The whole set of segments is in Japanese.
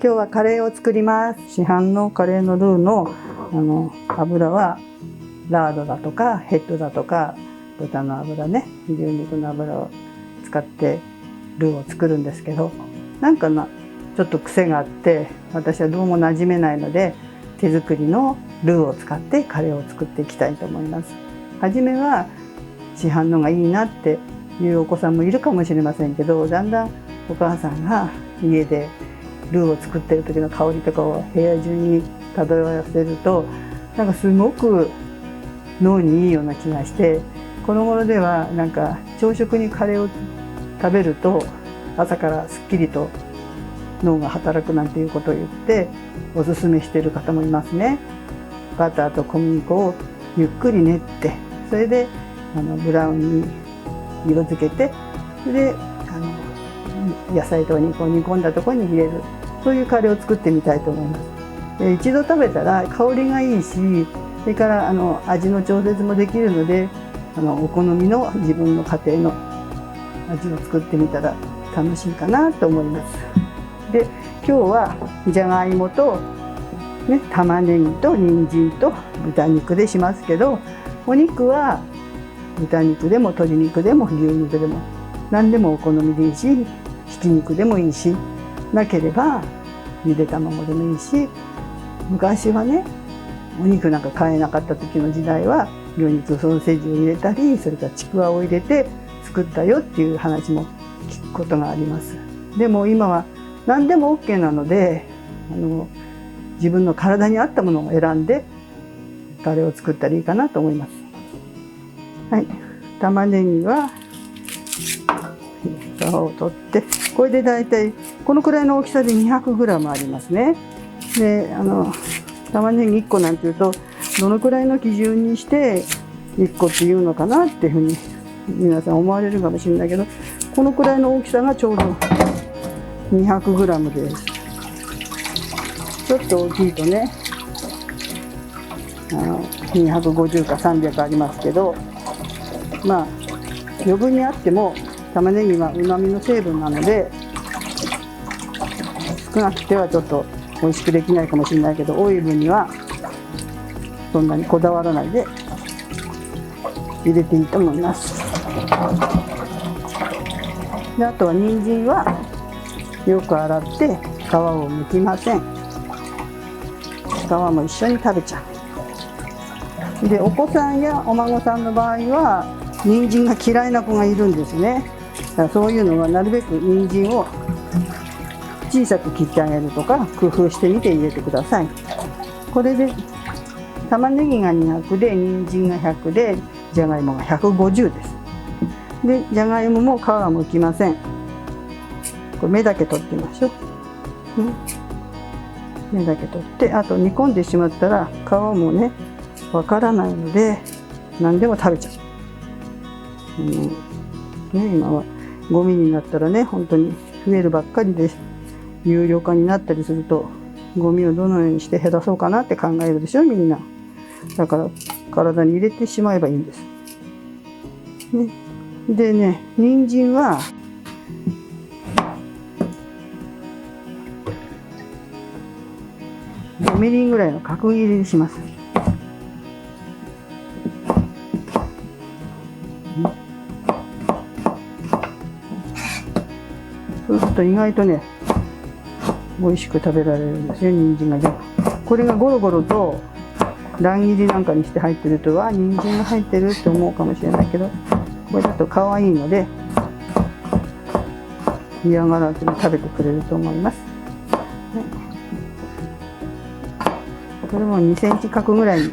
今日はカレーを作ります。市販のカレーのルーの油はラードだとかヘッドだとか豚の油ね、牛肉の油を使ってルーを作るんですけど、なんかちょっと癖があって私はどうも馴染めないので、手作りのルーを使ってカレーを作っていきたいと思います。はじめは市販のがいいなっていうお子さんもいるかもしれませんけど、だんだんお母さんが家でルーを作ってる時の香りとかを部屋中に漂わせると、なんかすごく脳にいいような気がして、この頃ではなんか朝食にカレーを食べると朝からすっきりと脳が働くなんていうことを言っておすすめしている方もいますね。バターと小麦粉をゆっくり練って、それでブラウンに色づけて、それで野菜とお肉を煮込んだところに入れる、そういうカレーを作ってみたいと思います。一度食べたら香りがいいし、それから味の調節もできるので、お好みの自分の家庭の味を作ってみたら楽しいかなと思います。で、今日はじゃがいもと、ね、玉ねぎと人参と豚肉でしますけど、お肉は豚肉でも鶏肉でも牛肉でも何でもお好みでいいし、ひき肉でもいいし、なければゆで卵でもいいし、昔はね、お肉なんか買えなかった時の時代は魚肉ソーセージを入れたり、それからちくわを入れて作ったよっていう話も聞くことがあります。でも今は何でも OK なので、自分の体に合ったものを選んでカレーを作ったらいいかなと思います。はい、玉ねぎは皮を取って、これでだいたいこのくらいの大きさで 200g ありますね。で、玉ねぎ1個なんていうとどのくらいの基準にして1個っていうのかなっていうふうに皆さん思われるかもしれないけど、このくらいの大きさがちょうど 200g です。ちょっと大きいとね、250か300ありますけど、まあ余分にあっても玉ねぎはうまみの成分なので、少なくてはちょっと美味しくできないかもしれないけど、多い分にはそんなにこだわらないで入れていいと思います。で、あとは人参はよく洗って皮を剥きません。皮も一緒に食べちゃう。で、お子さんやお孫さんの場合は人参が嫌いな子がいるんですね。だからそういうのはなるべく人参を小さく切ってあげるとか工夫してみて入れてください。これで玉ねぎが200で人参が100でじゃがいもが150です。で、じゃがいもも皮は剥きません。これ芽だけ取ってみましょう。芽だけ取って、あと煮込んでしまったら皮もねわからないので何でも食べちゃう。今はゴミになったらね、本当に増えるばっかりで有料化になったりすると、ゴミをどのようにして減らそうかなって考えるでしょ、みんな。だから体に入れてしまえばいいんです、ね。でね、人参は5ミリぐらいの角切りにします。そうすると意外とね美味しく食べられるんですよ、人参が。じゃこれがゴロゴロと乱切りなんかにして入ってると、人参が入ってるって思うかもしれないけど、これだと可愛いので嫌がらずに食べてくれると思います。これも2センチ角ぐらいに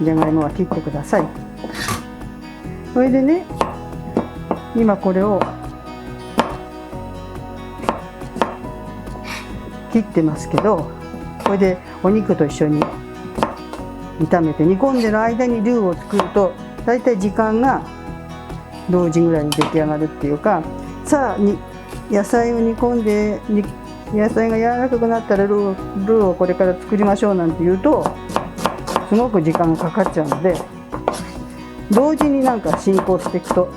じゃがいもは切ってください。それでね、今これを切ってますけど、これでお肉と一緒に炒めて煮込んでる間にルーを作ると、だいたい時間が同時ぐらいに出来上がるっていうか、さあ野菜を煮込んで野菜が柔らかくなったらルーをこれから作りましょうなんて言うとすごく時間がかかっちゃうので、同時になんか進行していくと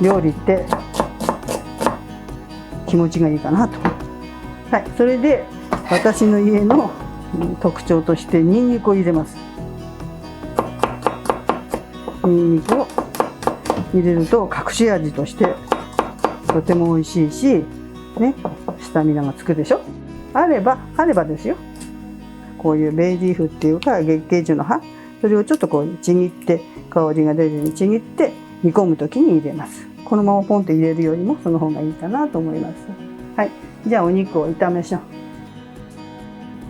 料理って気持ちがいいかなと。はい、それで私の家の特徴としてニンニクを入れます。ニンニクを入れると隠し味としてとても美味しいしね、スタミナがつくでしょ。あればですよ、こういうベイリーフっていうか月桂樹の葉、それをちょっとこうちぎって、香りが出るようにちぎって煮込む時に入れます。このままポンと入れるよりもその方がいいかなと思います。はい、じゃあお肉を炒めましょう。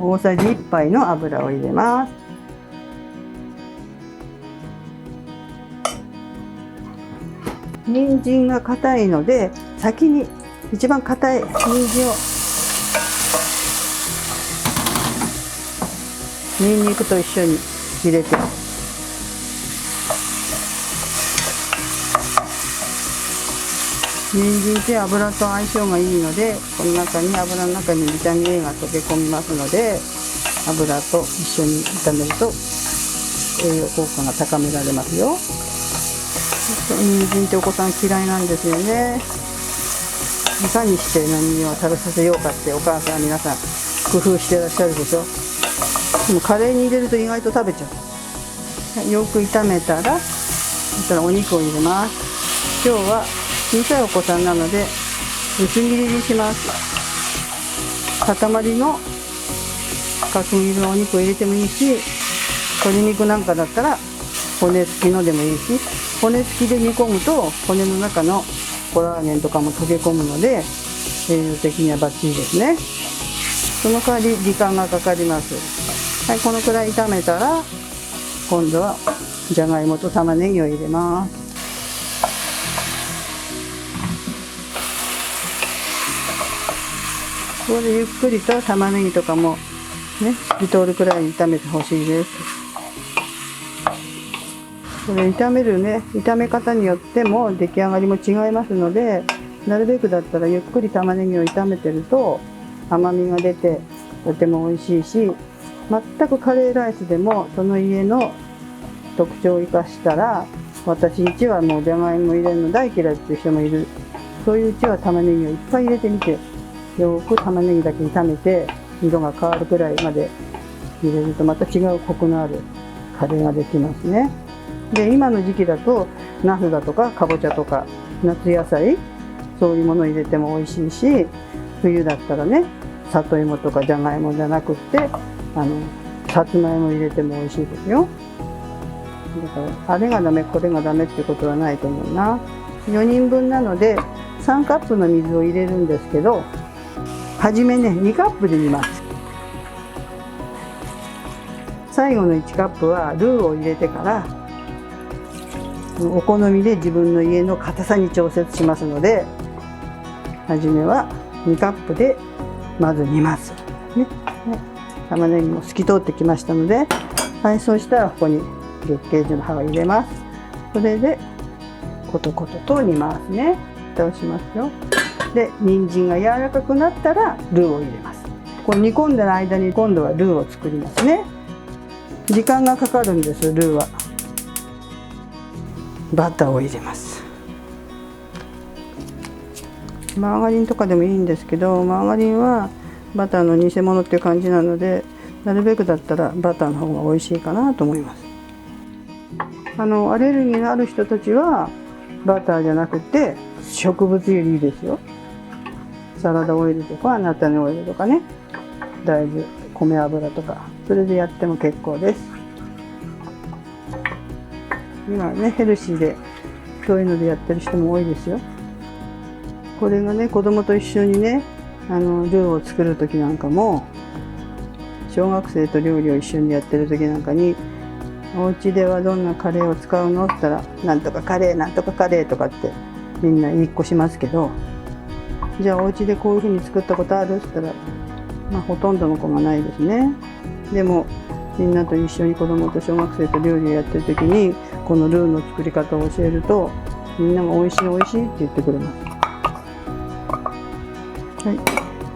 大さじ1杯の油を入れます。人参が硬いので、先に一番硬い人参をニンニクと一緒に入れて、人参って油と相性がいいので、この中に油の中にビタミン A が溶け込みますので、油と一緒に炒めると栄養効果が高められますよ。人参ってお子さん嫌いなんですよね。いかにして何を食べさせようかってお母さん皆さん工夫してらっしゃるでしょ。でもカレーに入れると意外と食べちゃう。よく炒めたら、そしたらお肉を入れます。今日は小さいお子さんなので薄切りにします。塊の角切りのお肉を入れてもいいし、鶏肉なんかだったら骨付きのでもいいし、骨付きで煮込むと骨の中のコラーゲンとかも溶け込むので栄養的にはバッチリですね。その代わり時間がかかります。はい、このくらい炒めたら今度はじゃがいもと玉ねぎを入れます。ここでゆっくりと玉ねぎとかもね、透き通るくらい炒めてほしいです。これ炒めるね、炒め方によっても出来上がりも違いますので、なるべくだったらゆっくり玉ねぎを炒めてると甘みが出てとても美味しいし、全くカレーライスでもその家の特徴を生かしたら、私んちはもうじゃがいも入れるの大嫌いっていう人もいる。そういううちは玉ねぎをいっぱい入れてみて、よく玉ねぎだけ炒めて色が変わるくらいまで入れるとまた違うコクのあるカレーができますね。で、今の時期だとナスだとかかぼちゃとか夏野菜、そういうものを入れても美味しいし、冬だったらね、里芋とかじゃがいもじゃなくってさつまいも入れても美味しいですよ。だからあれがダメこれがダメってことはないと思うな。4人分なので3カップの水を入れるんですけど、初めね2カップで煮ます。最後の1カップはルーを入れてからお好みで自分の家の硬さに調節しますので、初めは2カップでまず煮ます、ね。玉ねぎも透き通ってきましたので、はい、そうしたらここに月桂樹の葉を入れます。それでコトコトと煮ますね。蓋をしますよ。で、人参が柔らかくなったらルーを入れます。これ煮込んでる間に今度はルーを作りますね。時間がかかるんです、ルーは。バターを入れます。マーガリンとかでもいいんですけど、マーガリンはバターの偽物っていう感じなので、なるべくだったらバターの方が美味しいかなと思います。アレルギーのある人たちはバターじゃなくて植物油でいいですよ。サラダオイルとか菜種オイルとかね、大豆、米油とか、それでやっても結構です。今ね、ヘルシーでそういうのでやってる人も多いですよ。これがね、子供と一緒にね、ルーを作る時なんかも、小学生と料理を一緒にやってる時なんかに、お家ではどんなカレーを使うのって言ったら、なんとかカレーなんとかカレーとかってみんな言いっこしますけど、じゃあお家でこういう風に作ったことあるって言ったら、ほとんどの子がないですね。でもみんなと一緒に子供と小学生と料理をやってる時にこのルーの作り方を教えると、みんなが美味しい美味しいって言ってくれます。はい、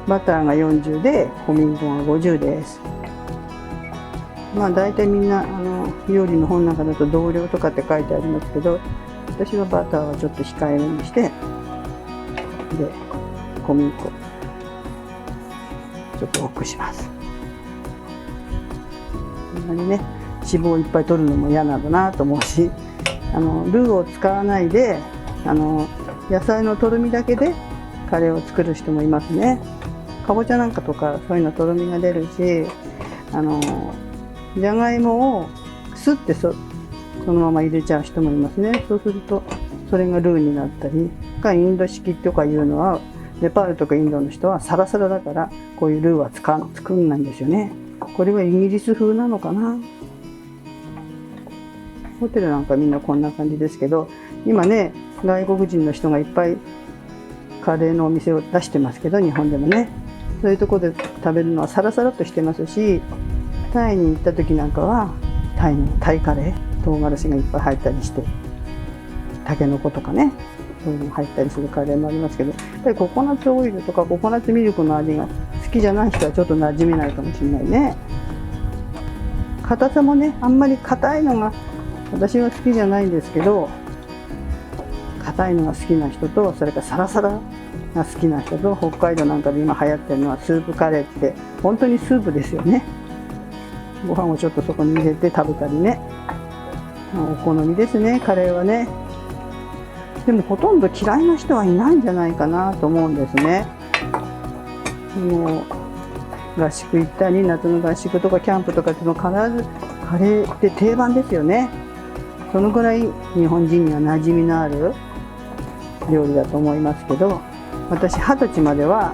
バターが40で小麦粉が50です。大体みんな料理の本なんかだと同量とかって書いてありますけど、私はバターはちょっと控えめにして、で小麦粉ちちょっと多くします。こんなにね脂肪をいっぱい取るのも嫌なんだなと思うし、ルーを使わないで野菜のとろみだけでカレーを作る人もいますね。かぼちゃなんかとかそういうのとろみが出るし、じゃがいもをすってそのまま入れちゃう人もいますね。そうするとそれがルーになったり、インド式とかいうのはネパールとかインドの人はサラサラだからこういうルーは作んないんですよね。これはイギリス風なのかな。ホテルなんかみんなこんな感じですけど、今ね外国人の人がいっぱいカレーのお店を出してますけど、日本でもねそういうところで食べるのはサラサラっとしてますし、タイに行った時なんかはタイカレー、唐辛子がいっぱい入ったりして、タケノコとかねそういうの入ったりするカレーもありますけど、やっぱりココナッツオイルとかココナッツミルクの味が好きじゃない人はちょっと馴染めないかもしれないね。硬さもねあんまり硬いのが私は好きじゃないんですけど、硬いのが好きな人と、それからサラサラが好きな人と、北海道なんかで今流行ってるのはスープカレーって本当にスープですよね。ご飯をちょっとそこに入れて食べたりね、お好みですね、カレーはね。でもほとんど嫌いな人はいないんじゃないかなと思うんですね。もう合宿行ったり、夏の合宿とかキャンプとかっても必ずカレーって定番ですよね。そのぐらい日本人には馴染みのある料理だと思いますけど、私20歳までは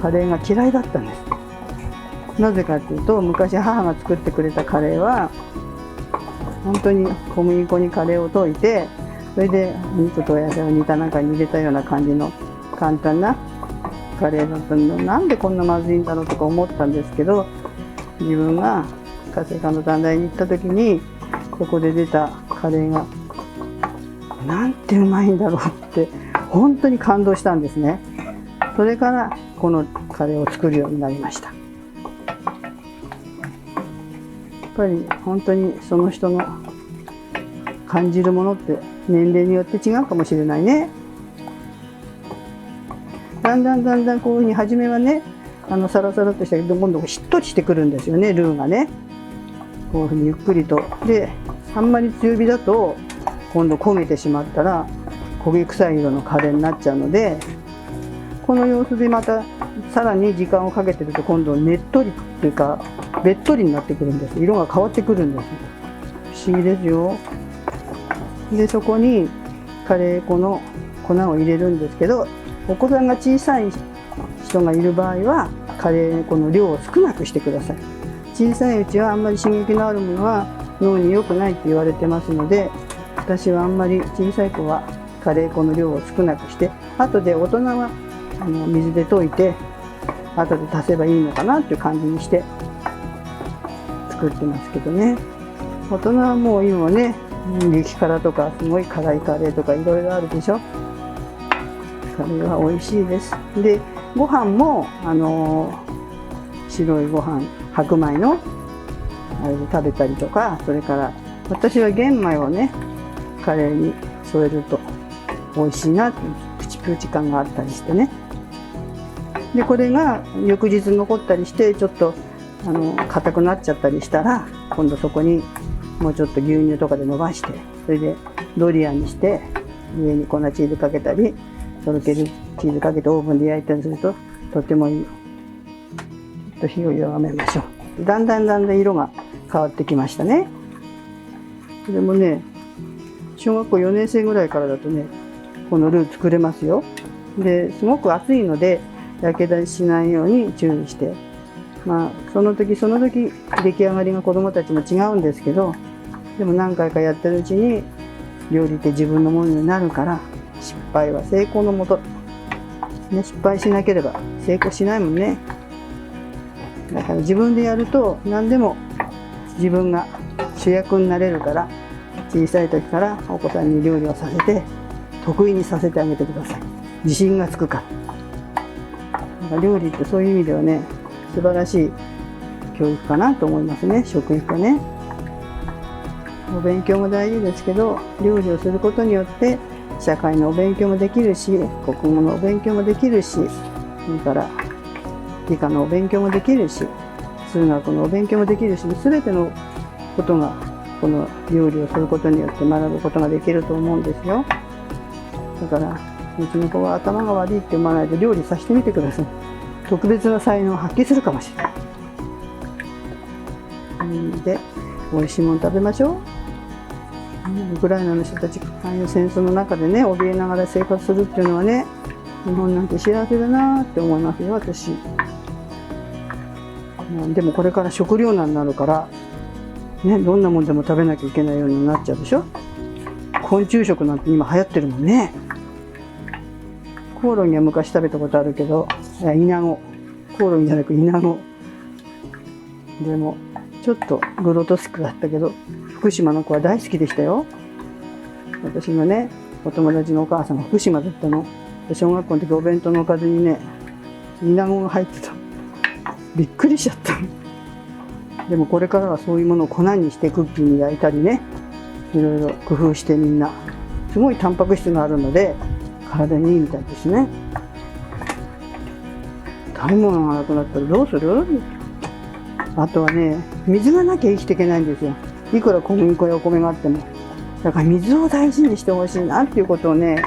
カレーが嫌いだったんです。なぜかっていうと、昔母が作ってくれたカレーは本当に小麦粉にカレーを溶いて、それでお肉とお野菜を煮た中に入れたような感じの簡単なカレーだったので、なんでこんなまずいんだろうとか思ったんですけど、自分が家政科の短大に行った時にここで出たカレーがなんてうまいんだろうって本当に感動したんですね。それからこのカレーを作るようになりました。やっぱり本当にその人の感じるものって年齢によって違うかもしれないね。だんだんこういうふうに初めはねサラサラとしたけど、今度しっとりしてくるんですよね、ルーがね。こういうふうにゆっくりと。であんまり強火だと今度焦げてしまったら焦げ臭い色のカレーになっちゃうので、この様子でまたさらに時間をかけてると今度ねっとりっていうかべっとりになってくるんです。色が変わってくるんです。不思議ですよ。でそこにカレー粉の粉を入れるんですけど、お子さんが小さい人がいる場合はカレー粉の量を少なくしてください。小さいうちはあんまり刺激のあるものは脳に良くないって言われてますので、私はあんまり小さい子はカレー粉の量を少なくして、後で大人は水で溶いて後で足せばいいのかなっていう感じにして作ってますけどね。大人はもう今ね激辛とかすごい辛いカレーとかいろいろあるでしょ。カレーは美味しいです。でご飯も白いご飯、白米のあれで食べたりとか、それから私は玄米をねカレーに添えると美味しいなってプチプチ感があったりしてね。でこれが翌日残ったりしてちょっと硬くなっちゃったりしたら、今度そこにもうちょっと牛乳とかで伸ばして、それでドリアにして上に粉チーズかけたりとろけるチーズかけてオーブンで焼いたりするととてもいい。ちょっと火を弱めましょう。だんだん色が変わってきましたね。でもね小学校4年生ぐらいからだとねこのルー作れますよ。ですごく熱いのでやけどしないように注意して、その時その時出来上がりが子どもたちも違うんですけど、でも何回かやってるうちに料理って自分のものになるから、失敗は成功のもと、ね、失敗しなければ成功しないもんね。だから自分でやると何でも自分が主役になれるから、小さい時からお子さんに料理をさせて得意にさせてあげてください。自信がつくから。だから料理ってそういう意味ではね素晴らしい教育かなと思いますね。食育はね、お勉強も大事ですけど、料理をすることによって社会のお勉強もできるし、国語のお勉強もできるし、それから理科のお勉強もできるし、数学のお勉強もできるし、全てのことがこの料理をすることによって学ぶことができると思うんですよ。だからうちの子は頭が悪いって思わないで料理させてみてください。特別な才能を発揮するかもしれない。で、美味しいもの食べましょう。ウクライナの人たち、ああいう戦争の中でね、怯えながら生活するっていうのはね、日本なんて幸せだなって思いますよ、私。でもこれから食糧難になるから、ね、どんなもんでも食べなきゃいけないようになっちゃうでしょ。昆虫食なんて今流行ってるもんね。コオロギは昔食べたことあるけど、イナゴ。コオロギじゃなくイナゴ。でも、ちょっとグロトスクだったけど、福島の子は大好きでしたよ。私のね、お友達のお母さんが福島だったの。小学校の時お弁当のおかずにね、イナゴが入ってた。びっくりしちゃった。でもこれからはそういうものを粉にしてクッキーに焼いたりね、いろいろ工夫してみんな、すごいタンパク質があるので、体にいいみたいですね。食べ物がなくなったらどうする？あとはね、水がなきゃ生きていけないんですよ。いくら小麦粉やお米があっても。だから水を大事にしてほしいなっていうことをね、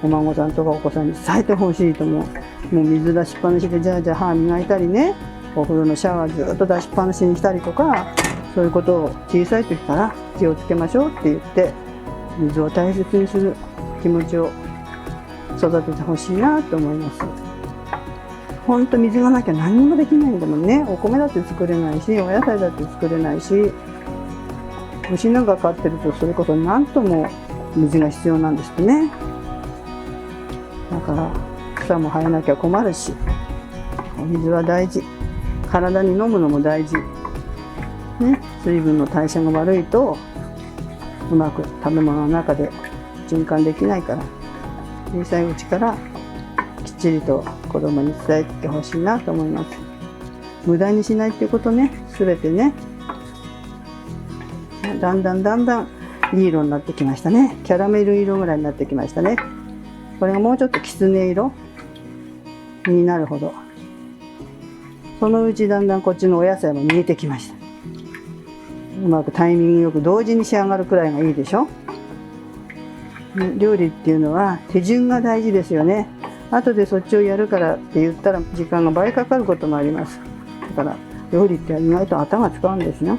お孫さんとかお子さんに伝えてほしいと思う。もう水出しっぱなしでじゃあ歯磨いたりね、お風呂のシャワーずっと出しっぱなしにしたりとか、そういうことを小さい時から気をつけましょうって言って、水を大切にする気持ちを育ててほしいなと思います。ほんと水がなきゃ何にもできないんだもんね。お米だって作れないし、お野菜だって作れないし、牛なんか飼ってるとそれこそ何とも水が必要なんですってね。だから草も生えなきゃ困るし、お水は大事。体に飲むのも大事。ね、水分の代謝が悪いとうまく食べ物の中で循環できないから、小さいうちからきっちりと子供に伝えてほしいなと思います。無駄にしないっていうことね、すべてね。だんだんいい色になってきましたね。キャラメル色ぐらいになってきましたね。これがもうちょっときつね色になるほど、そのうちだんだんこっちのお野菜も煮えてきました。うまくタイミングよく同時に仕上がるくらいがいいでしょ。料理っていうのは手順が大事ですよね。後でそっちをやるからって言ったら時間が倍かかることもあります。だから料理って意外と頭使うんですよ。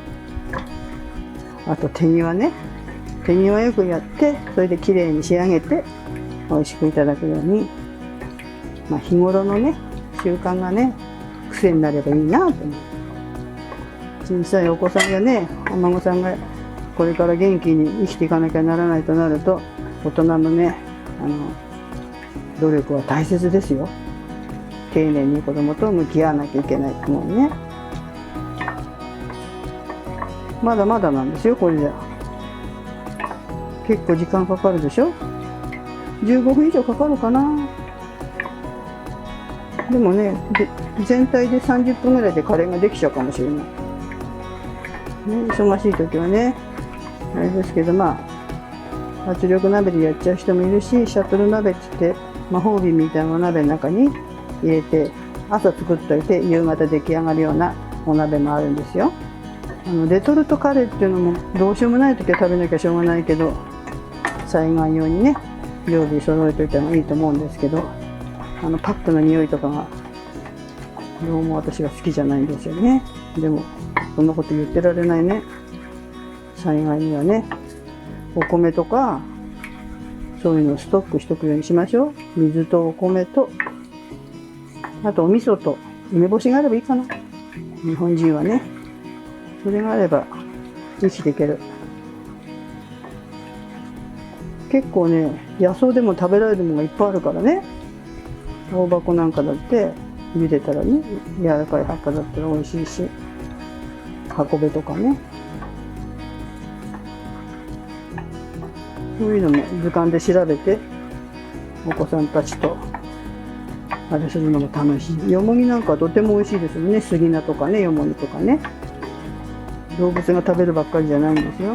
あと手際ね、手際よくやって、それできれいに仕上げて美味しくいただくように、日頃のね習慣がね癖になればいいなと思う。小さいお子さんやね、お孫さんがこれから元気に生きていかなきゃならないとなると、大人のね努力は大切ですよ。丁寧に子供と向き合わなきゃいけないと思うね。まだまだなんですよ、これじゃ。結構時間かかるでしょ。15分以上かかるかな。でもね、全体で30分ぐらいでカレーができちゃうかもしれない。ね、忙しい時はね、あれですけど、圧力鍋でやっちゃう人もいるし、シャトル鍋って言って魔法瓶みたいなお鍋の中に入れて朝作っといて夕方出来上がるようなお鍋もあるんですよ。レトルトカレーっていうのもどうしようもない時は食べなきゃしょうがないけど、災害用にね常備揃えておいた方がいいと思うんですけど、パックの匂いとかがどうも私は好きじゃないんですよね。でもそんなこと言ってられないね。災害にはね、お米とかそういうのをストックしとくようにしましょう。水とお米と、あとお味噌と梅干しがあればいいかな。日本人はね、それがあれば生きていける。結構ね、野草でも食べられるものがいっぱいあるからね。大箱なんかだって茹でたらね、柔らかい葉っぱだったら美味しいし、運べとかね、そういうのも図鑑で調べてお子さんたちとあれするのも楽しい。よもぎなんかはとても美味しいですよね。杉菜とかね、よもぎとかね。動物が食べるばっかりじゃないんですよ。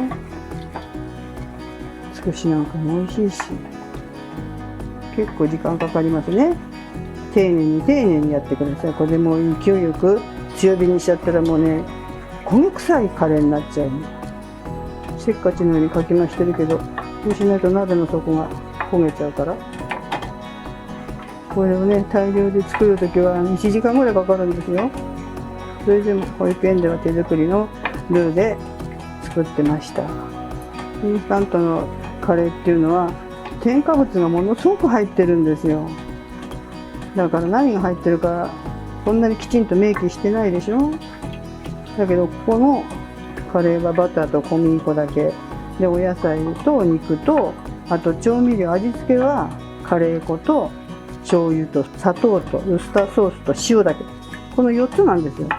つくしなんかも美味しいし、結構時間かかりますね。丁寧にやってください。これもう勢いよく強火にしちゃったらもうね、焦げ臭いカレーになっちゃうの。せっかちのようにかき回してるけど、そうしないと鍋の底が焦げちゃうから。これをね、大量で作るときは1時間ぐらいかかるんですよ。それでも保育園では手作りのルーで作ってました。インスタントのカレーっていうのは添加物がものすごく入ってるんですよ。だから何が入ってるかそんなにきちんと明記してないでしょ。だけどここのカレーはバターと小麦粉だけで、お野菜と肉と、あと調味料、味付けはカレー粉と醤油と砂糖とウスターソースと塩だけ、この4つなんですよ。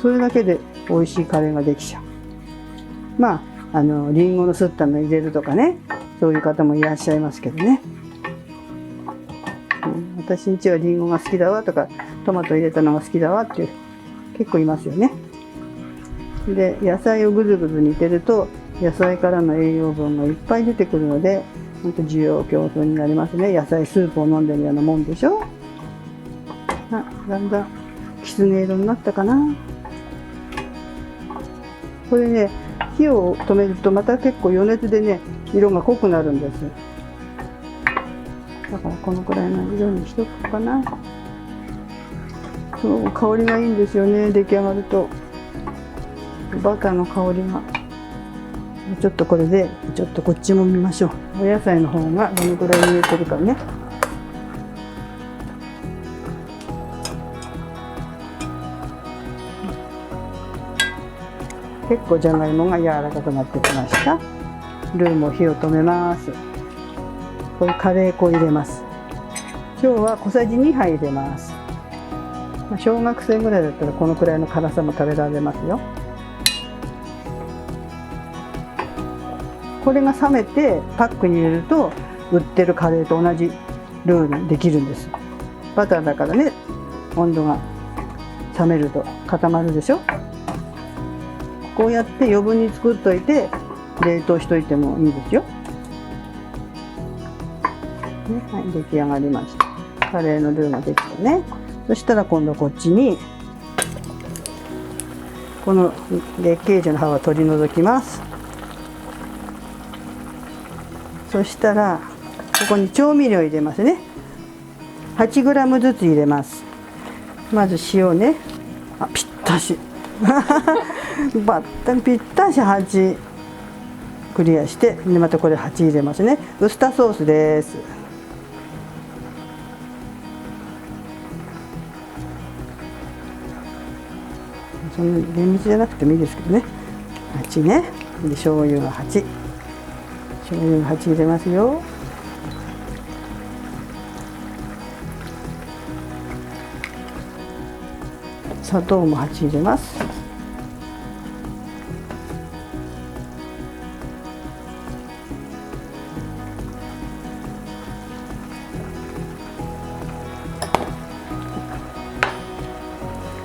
それだけで美味しいカレーができちゃう。まあリンゴのすったの入れるとかね、そういう方もいらっしゃいますけどね、私んちはリンゴが好きだわとかトマト入れたのが好きだわっていう結構いますよね。で野菜をぐずぐず煮てると野菜からの栄養分がいっぱい出てくるので、ほんと需要競争になりますね。野菜スープを飲んでるようなもんでしょ。だんだんきつね色になったかな。これね、火を止めるとまた結構余熱でね、色が濃くなるんです。だからこのくらいの色にしとくかな。そう、香りがいいんですよね、出来上がると。バターの香りが。ちょっとこれでちょっとこっちも見ましょう。お野菜の方がどのくらい煮えてるかね。結構じゃがいもが柔らかくなってきました。ルーも火を止めます。これカレー粉入れます。今日は小さじ2杯入れます。小学生ぐらいだったらこのくらいの辛さも食べられますよ。これが冷めてパックに入れると売ってるカレーと同じルーにできるんです。バターだからね、温度が冷めると固まるでしょ。こうやって余分に作っといて冷凍しといてもいいですよ。はい、出来上がりました。カレーのルーができたね。そしたら今度こっちにこの月桂樹の葉は取り除きます。そしたらここに調味料入れますね。8g ずつ入れます。まず塩ね。あ、ぴったしバッタンぴったし8クリアして、でまたこれ8入れますね。ウスターソースです。そんな厳密じゃなくてもいいですけどね。8ね。で醤油が8、醤油が8入れますよ。砂糖も8入れます。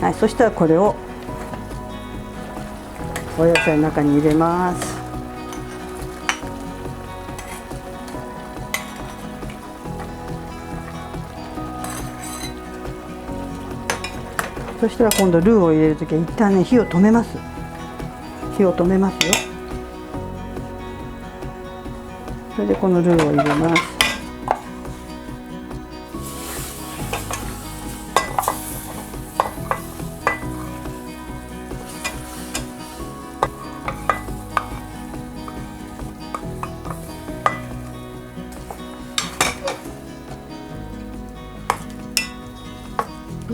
はい、そしたらこれをお野菜の中に入れます。そしたら今度ルーを入れるときは一旦ね、火を止めます。火を止めますよ。それでこのルーを入れます。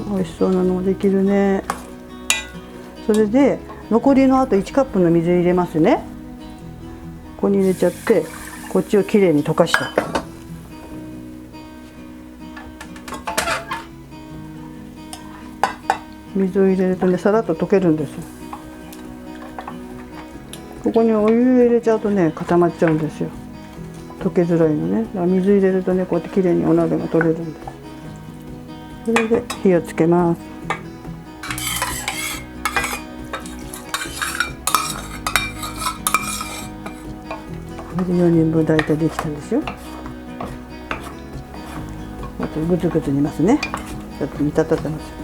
美味しそうなのができるね。それで残りのあと1カップの水入れますね。ここに入れちゃって、こっちをきれいに溶かした。水を入れるとね、さらっと溶けるんですよ。ここにお湯入れちゃうとね、固まっちゃうんですよ。溶けづらいのね。だから水入れるとね、こうやってきれいにお鍋が取れるんです。それで火をつけます。これで4人分大体できたんですよ。とグツグツ煮ますね。ちょっと煮立たせます。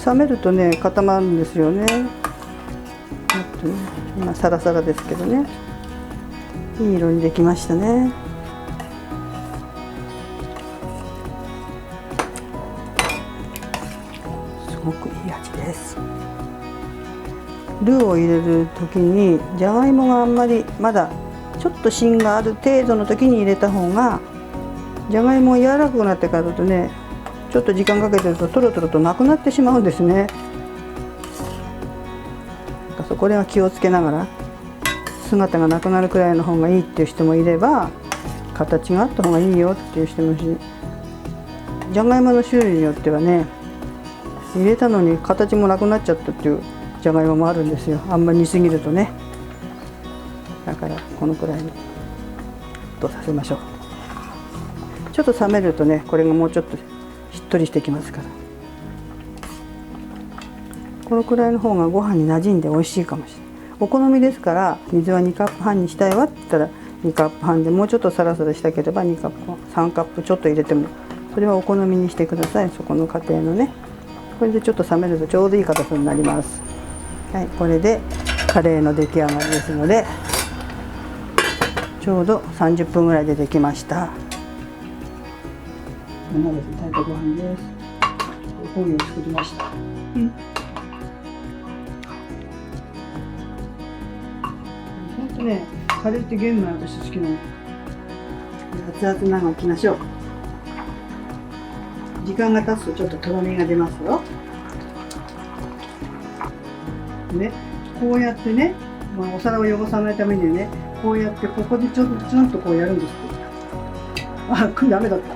冷めるとね固まるんですよね。今サラサラですけどね、いい色にできましたね。すごくいい味です。ルーを入れる時にじゃがいもがあんまりまだちょっと芯がある程度の時に入れた方が、じゃがいもが柔らかくなってからだとね、ちょっと時間かけてるとトロトロとなくなってしまうんですね。これは気をつけながら、姿がなくなるくらいの方がいいっていう人もいれば、形があった方がいいよっていう人もいるし、じゃがいもの種類によってはね、入れたのに形もなくなっちゃったっていうじゃがいももあるんですよ。あんまり煮すぎるとね。だからこのくらいにとさせましょう。ちょっと冷めるとね、これがもうちょっとしっとりしてきますから、このくらいの方がご飯に馴染んで美味しいかもしれない。お好みですから、水は2カップ半にしたいわって言ったら2カップ半で、もうちょっとサラサラしたければ2カップ3カップちょっと入れても、それはお好みにしてください。そこの家庭のね。これでちょっと冷めるとちょうどいい硬さになります。はい、これでカレーの出来上がりですので、ちょうど30分ぐらいでできました。生で炊いたご飯です。おこげを作りました。本当ね、カレーって玄米私好きなの。熱々なのをいきましょう。時間が経つとちょっととろみが出ますよ。ね、こうやってね、お皿を汚さないためにね、こうやってここでちょっとこうやるんです。あ、これダメだった。